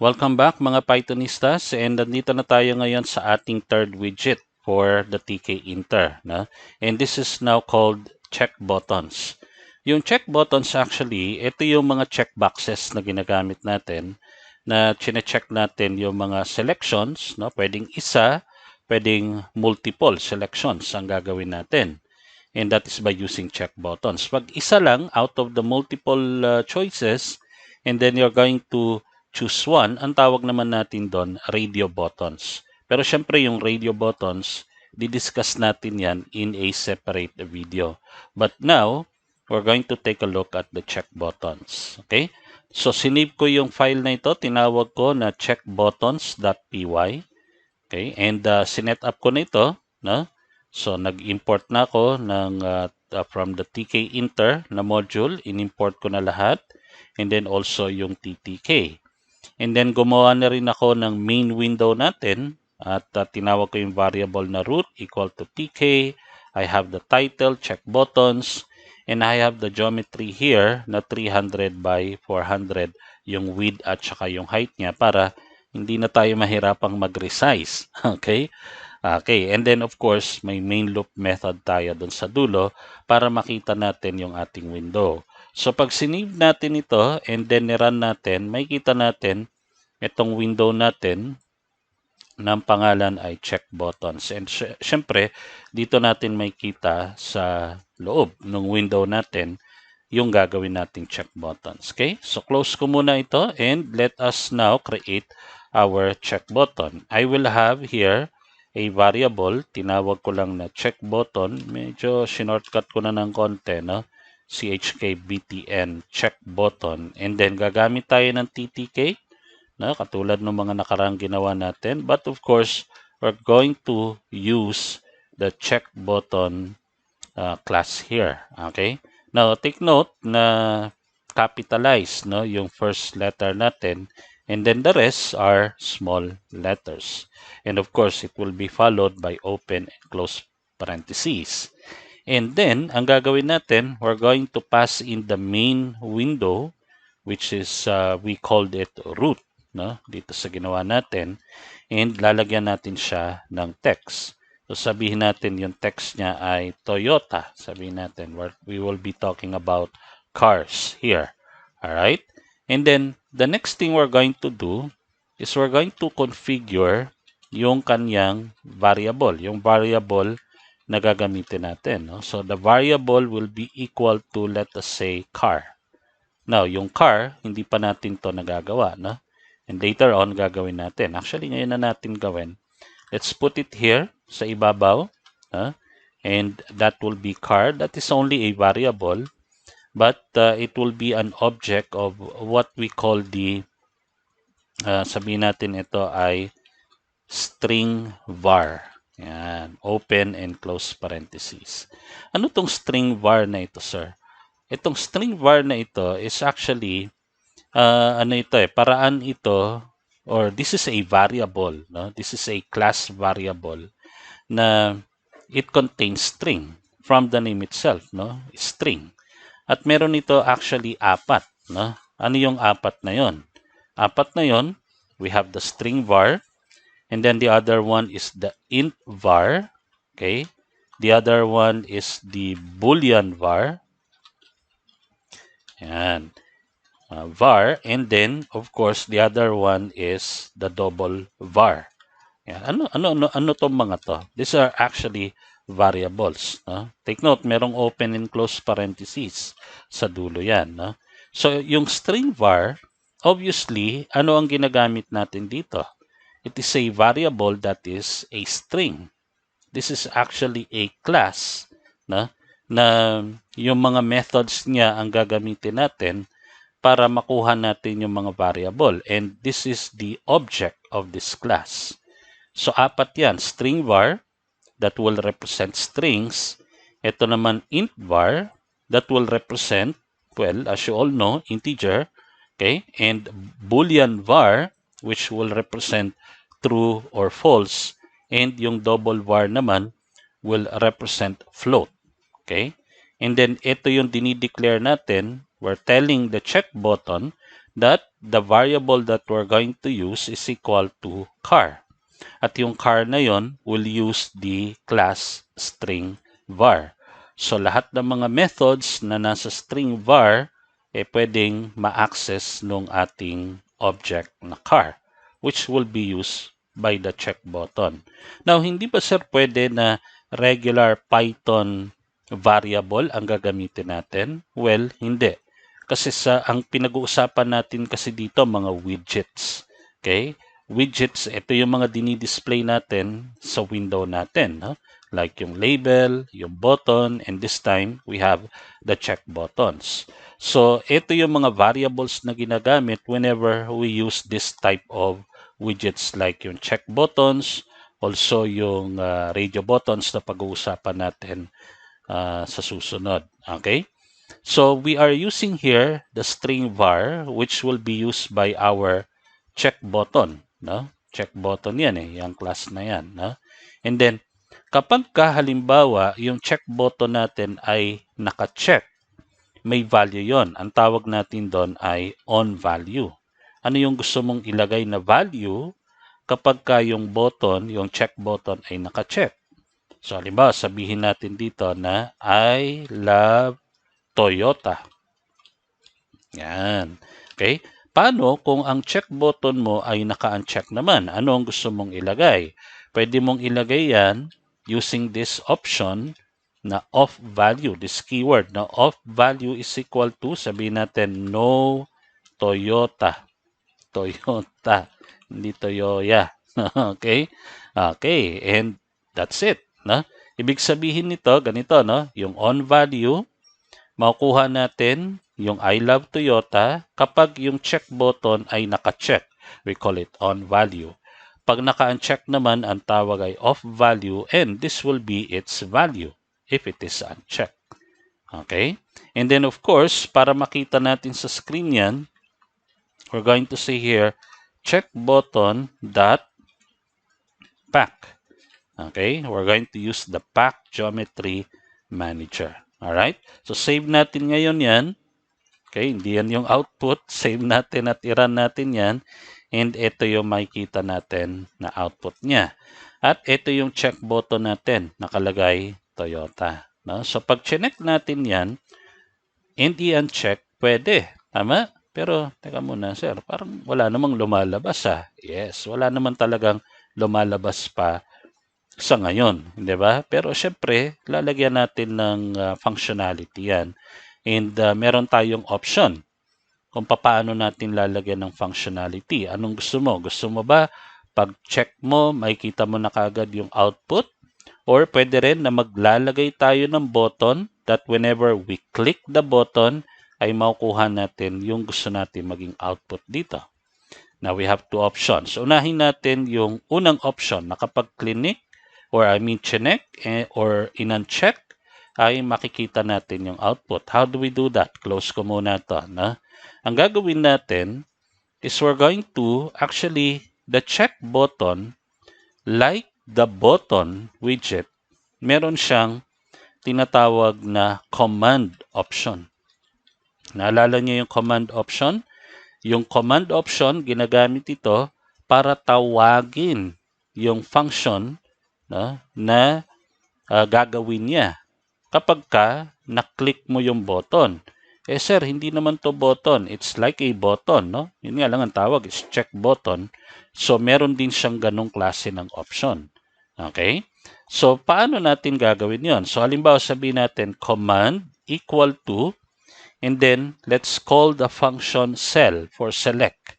Welcome back mga Pythonistas, and nandito na tayo ngayon sa ating third widget for the Tkinter. And this is now called check buttons. Yung check buttons actually, ito yung mga check boxes na ginagamit natin na chine-check natin yung mga selections. Pwedeng isa, pwedeng multiple selections ang gagawin natin. And that is by using check buttons. Pag isa lang out of the multiple choices, and then you're going to choose one, ang tawag naman natin doon, radio buttons. Pero syempre yung radio buttons, didiscuss natin yan in a separate video. But now, we're going to take a look at the check buttons. Okay? So, sinave ko yung file na ito, tinawag ko na checkbuttons.py. Okay? And sinet up ko na ito, no? So, nag-import na ako from the Tkinter na module. In-import ko na lahat. And then also yung TTK. And then, gumawa na rin ako ng main window natin. At tinawag ko yung variable na root equal to TK. I have the title, check buttons. And I have the geometry here na 300 by 400 yung width at saka yung height niya para hindi na tayo mahirapang mag-resize. Okay? Okay, and then of course, may main loop method tayo dun sa dulo para makita natin yung ating window. So pag sinave natin ito and then nirun natin, makikita natin itong window natin ng pangalan ay check buttons. And syempre, dito natin makikita sa loob ng window natin yung gagawin nating check buttons. Okay? So close ko muna ito and let us now create our check button. I will have here a variable, tinawag ko lang na check button. Medyo shortcut ko na ng konti, no? chkbtn, check button. And then, gagamit tayo ng ttk, no? Katulad ng mga nakarang ginawa natin. But of course, we're going to use the check button class here. Okay? Now, take note na capitalize, no? Yung first letter natin. And then the rest are small letters. And of course, it will be followed by open and close parentheses. And then, ang gagawin natin, we're going to pass in the main window, which is, we called it root, no? Dito sa ginawa natin. And lalagyan natin siya ng text. So, sabihin natin yung text niya ay Toyota. Sabihin natin, we will be talking about cars here. Alright? And then, the next thing we're going to do is we're going to configure yung kanyang variable, yung variable na gagamitin natin. No? So, the variable will be equal to, let us say, car. Now, yung car, hindi pa natin to nagagawa. No? And later on, gagawin natin. Actually, ngayon na natin gawin. Let's put it here sa ibabaw. And that will be car. That is only a variable. But it will be an object of what we call the, sabihin natin ito ay string var. Yan, open and close parentheses. Ano tong string var na ito, sir? Itong string var na ito is actually, paraan ito, or this is a variable, no? This is a class variable na it contains string from the name itself, no? String. At meron ito actually apat, no? Ano yung apat na yon? Apat na yon, we have the string var, and then the other one is the int var, okay? The other one is the boolean var. Yan. Var, and then of course the other one is the double var. Yan. Ano tong mga to? These are actually variables. No? Take note, merong open and close parentheses sa dulo yan. No? So, yung string var, obviously, ano ang ginagamit natin dito? It is a variable that is a string. This is actually a class na yung mga methods niya ang gagamitin natin para makuha natin yung mga variable. And this is the object of this class. So, apat yan. String var, that will represent strings. Ito naman int var, that will represent, well, as you all know, integer. Okay? And boolean var, which will represent true or false. And yung double var naman will represent float. Okay? And then, ito yung dinideclare natin. We're telling the check button that the variable that we're going to use is equal to car. At yung car na yon will use the class string var. So lahat ng mga methods na nasa string var pwedeng ma-access nung ating object na car, which will be used by the check button. Now, hindi ba sir pwede na regular Python variable ang gagamitin natin? Well, hindi. Kasi ang pinag-uusapan natin kasi dito mga widgets. Okay? Widgets, ito yung mga dinidisplay natin sa window natin. No? Like yung label, yung button, and this time, we have the check buttons. So, ito yung mga variables na ginagamit whenever we use this type of widgets like yung check buttons, also yung radio buttons na pag-uusapan natin sa susunod. Okay? So, we are using here the string var, which will be used by our check button. No? Check button yan yung class na yan. No? And then, kapag halimbawa, yung check button natin ay naka-check, may value yon. Ang tawag natin doon ay on value. Ano yung gusto mong ilagay na value kapag yung button, yung check button ay naka-check? So, halimbawa, sabihin natin dito na I love Toyota. Yan. Okay? Paano kung ang check button mo ay naka-uncheck naman? Ano ang gusto mong ilagay? Pwede mong ilagay yan using this option na off value, this keyword na off value is equal to, sabihin natin, no Toyota. Toyota, hindi Toyoya. Okay? Okay, and that's it. No? Ibig sabihin nito, ganito, no? Yung on value, makukuha natin yung I love Toyota kapag yung check button ay naka-check. We call it on value. Pag naka-uncheck naman, ang tawag ay off value and this will be its value if it is unchecked. Okay? And then of course, para makita natin sa screen yan, we're going to say here, check button dot pack. Okay? We're going to use the pack geometry manager. Alright? So save natin ngayon yan. Okay, hindi yan yung output. Save natin at i-run natin yan. And ito yung makikita natin na output niya. At ito yung check button natin. Nakalagay Toyota. No? So pag check natin yan, and i-uncheck, pwede. Tama? Pero, teka muna, sir, parang wala namang lumalabas Yes, wala naman talagang lumalabas pa sa ngayon. Di ba? Pero syempre, lalagyan natin ng functionality yan. And meron tayong option kung paano natin lalagyan ng functionality. Anong gusto mo? Gusto mo ba pag check mo, makikita mo na kagad yung output? Or pwede rin na maglalagay tayo ng button that whenever we click the button, ay makukuha natin yung gusto natin maging output dito. Now, we have two options. Unahin natin yung unang option na kapag click or chinek or in-uncheck, ay makikita natin yung output. How do we do that? Close ko muna ito. No? Ang gagawin natin is we're going to actually the check button, like the button widget, meron siyang tinatawag na command option. Naalala niyo yung command option? Yung command option, ginagamit ito para tawagin yung function na gagawin niya. Kapag na-click mo yung button, sir, hindi naman to button. It's like a button, no? Yun nga lang ang tawag is check button. So, meron din siyang ganong klase ng option. Okay? So, paano natin gagawin yon? So, halimbawa sabihin natin command equal to, and then let's call the function cell for select.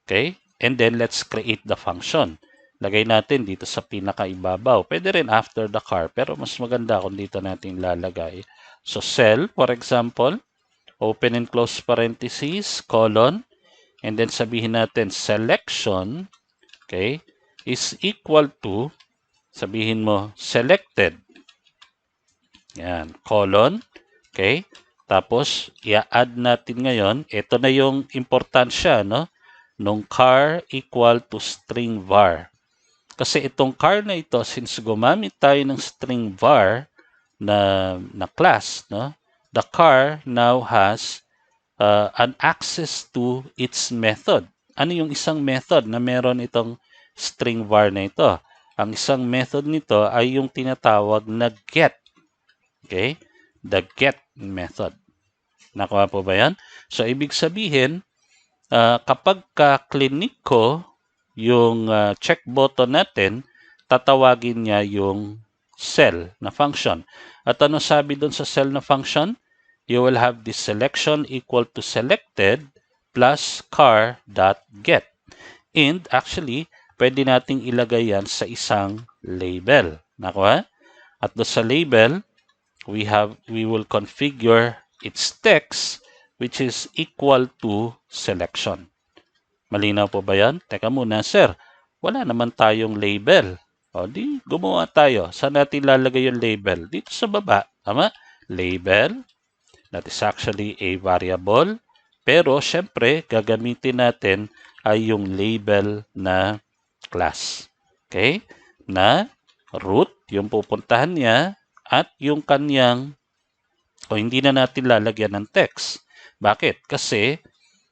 Okay? And then let's create the function. Lagay natin dito sa pinakaibabaw. Pwede rin after the car, pero mas maganda kung dito natin lalagay. So, cell, for example, open and close parentheses, colon, and then sabihin natin selection, okay, is equal to, sabihin mo, selected. Yan, colon, okay. Tapos, i-add natin ngayon, ito na yung importansya, no? Nung car equal to string var. Kasi itong car na ito, since gumamit tayo ng string var na class, no? The car now has an access to its method. Ano yung isang method na meron itong string var na ito? Ang isang method nito ay yung tinatawag na get. Okay? The get method. Nakuha po ba yan? So, ibig sabihin, kapag ka-clinic ko yung check button natin, tatawagin niya yung cell na function. At ano sabi doon sa cell na function? You will have this selection equal to selected plus car.get. And actually, pwede nating ilagay yan sa isang label. Nakuha? At doon sa label, we will configure its text which is equal to selection. Malinaw po ba yan? Teka muna, sir. Wala naman tayong label. O di, gumawa tayo. Saan natin lalagay yung label? Dito sa baba. Tama? Label. That is actually a variable. Pero, syempre, gagamitin natin ay yung label na class. Okay? Na root, yung pupuntahan niya, at yung kanyang, hindi na natin lalagyan ng text. Bakit? Kasi,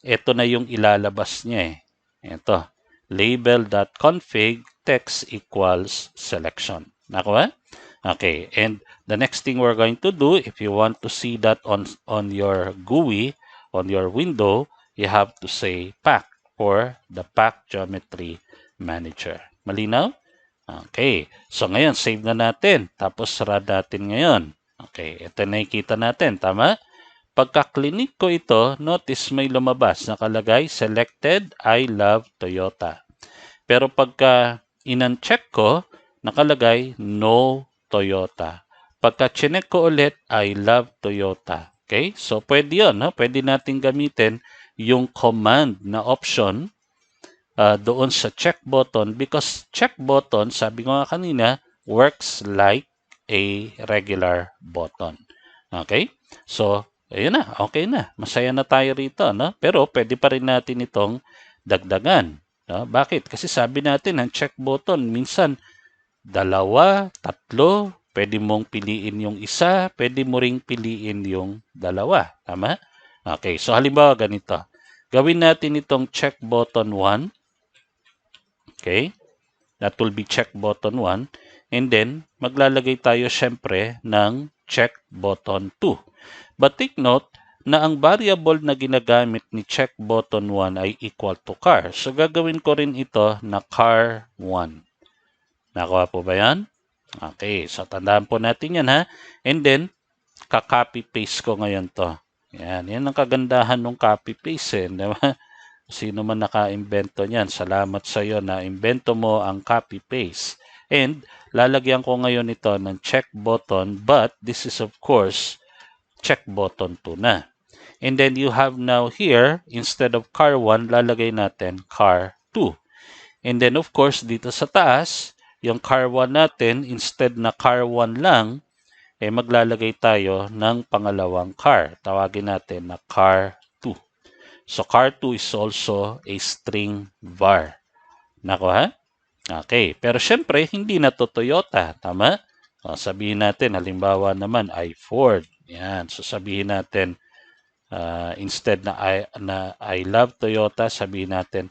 ito na yung ilalabas niya eh. Ito, label.config text equals selection. Nakuha? Okay, and the next thing we're going to do, if you want to see that on your GUI, on your window, you have to say pack for the pack geometry manager. Malinaw? Okay, so ngayon, save na natin. Tapos, run natin ngayon. Okay, ito nakikita natin. Tama? Pagka-clinic ko ito, notice may lumabas. Nakalagay, selected, I love Toyota. Pero pagka in-uncheck ko, nakalagay, no Toyota. Pagka-check ko ulit, I love Toyota. Okay? So, pwede yun. No? Pwede natin gamitin yung command na option doon sa check button because check button, sabi ko nga kanina, works like a regular button. Okay? So, ayun na. Okay na. Masaya na tayo rito. No? Pero pwede pa rin natin itong dagdagan. No? Bakit? Kasi sabi natin, ang check button, minsan, 2, 3, pwede mong piliin yung isa, pwede mo ring piliin yung 2. Tama? Okay. So, halimbawa ganito. Gawin natin itong check button 1. Okay? That will be check button 1. And then, maglalagay tayo syempre ng check button 2. But take note na ang variable na ginagamit ni check button 1 ay equal to car. So, gagawin ko rin ito na car 1. Nakuha po ba yan? Okay. So, tandaan po natin yan ha. And then, ka-copy-paste ko ngayon to. Yan. Yan ang kagandahan ng copy-paste. Diba? Sino man naka-invento niyan, salamat sa iyo na invento mo ang copy-paste. And lalagyan ko ngayon ito ng check button, but this is of course check button 2 na. And then you have now here, instead of car 1, lalagay natin car 2. And then of course, dito sa taas, yung car 1 natin, instead na car 1 lang, maglalagay tayo ng pangalawang car. Tawagin natin na car 2. So, car2 is also a string var. Nakuha? Okay. Pero syempre, hindi na to Toyota. Tama? O, sabihin natin, halimbawa naman, ay Ford. Yan. So, sabihin natin, instead na I love Toyota, sabihin natin,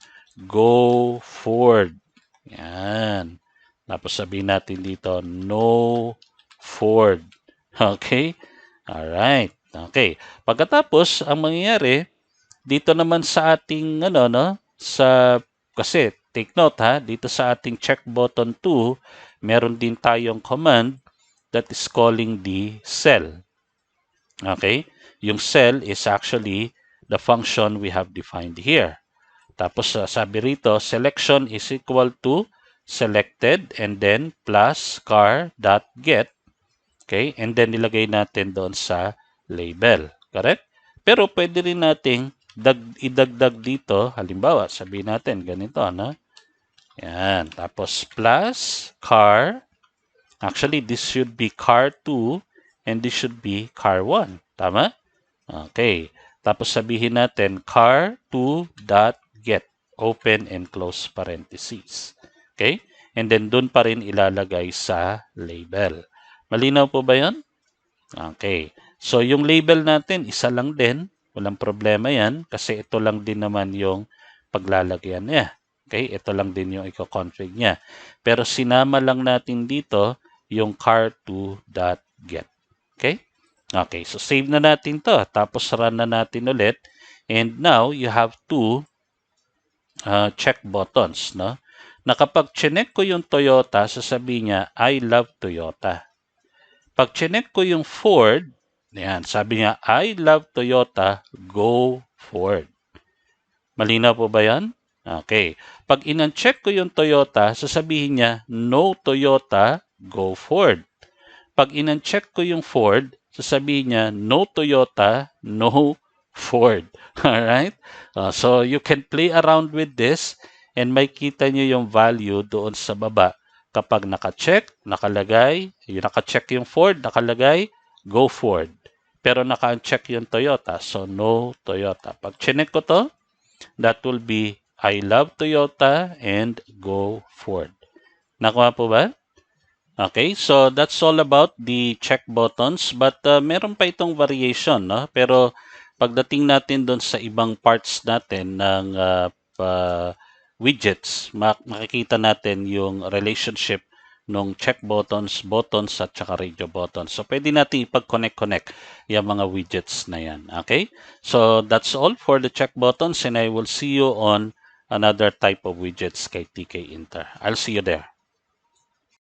go Ford. Yan. Tapos sabihin natin dito, no Ford. Okay? Alright. Okay. Pagkatapos, ang mangyayari, dito naman sa ating kasi take note ha, dito sa ating check button 2, meron din tayong command that is calling the cell. Okay? Yung cell is actually the function we have defined here. Tapos sabi rito, selection is equal to selected and then plus car.get. Okay? And then ilagay natin doon sa label. Correct? Pero pwede rin nating idagdag dito, halimbawa, sabihin natin, ganito, no? Yan. Tapos, plus, car. Actually, this should be car 2 and this should be car 1. Tama? Okay. Tapos, sabihin natin, car2.get. Open and close parentheses. Okay? And then, dun pa rin ilalagay sa label. Malinaw po ba yun? Okay. So, yung label natin, isa lang din. Walang problema yan kasi ito lang din naman yung paglalagyan niya. Okay, ito lang din yung i-config niya. Pero sinama lang natin dito yung car2.get. Okay? Okay, so save na natin to. Tapos run na natin ulit. And now, you have two check buttons. No? Na kapag chinek ko yung Toyota, sasabihin niya, I love Toyota. Pag chinek ko yung Ford, yan, sabi niya, I love Toyota, go Ford. Malinaw po ba yan? Okay. Pag in-uncheck ko yung Toyota, sasabihin niya, no Toyota, go Ford. Pag in-uncheck ko yung Ford, sasabihin niya, no Toyota, no Ford. Alright? So, you can play around with this and may kita niyo yung value doon sa baba. Kapag naka-check, nakalagay, yung naka-check yung Ford, nakalagay, go Ford. Pero naka-uncheck yung Toyota, so no Toyota. Pag chinek ko to, that will be I love Toyota and go Ford. Nakuha po ba? Okay, so that's all about the check buttons. But meron pa itong variation, no? Pero pagdating natin doon sa ibang parts natin ng widgets, makikita natin yung relationship ng check buttons, buttons at saka radio buttons. So pwede natin ipag-connect yung mga widgets na yan. Okay? So that's all for the check buttons and I will see you on another type of widgets kay Tkinter. I'll see you there.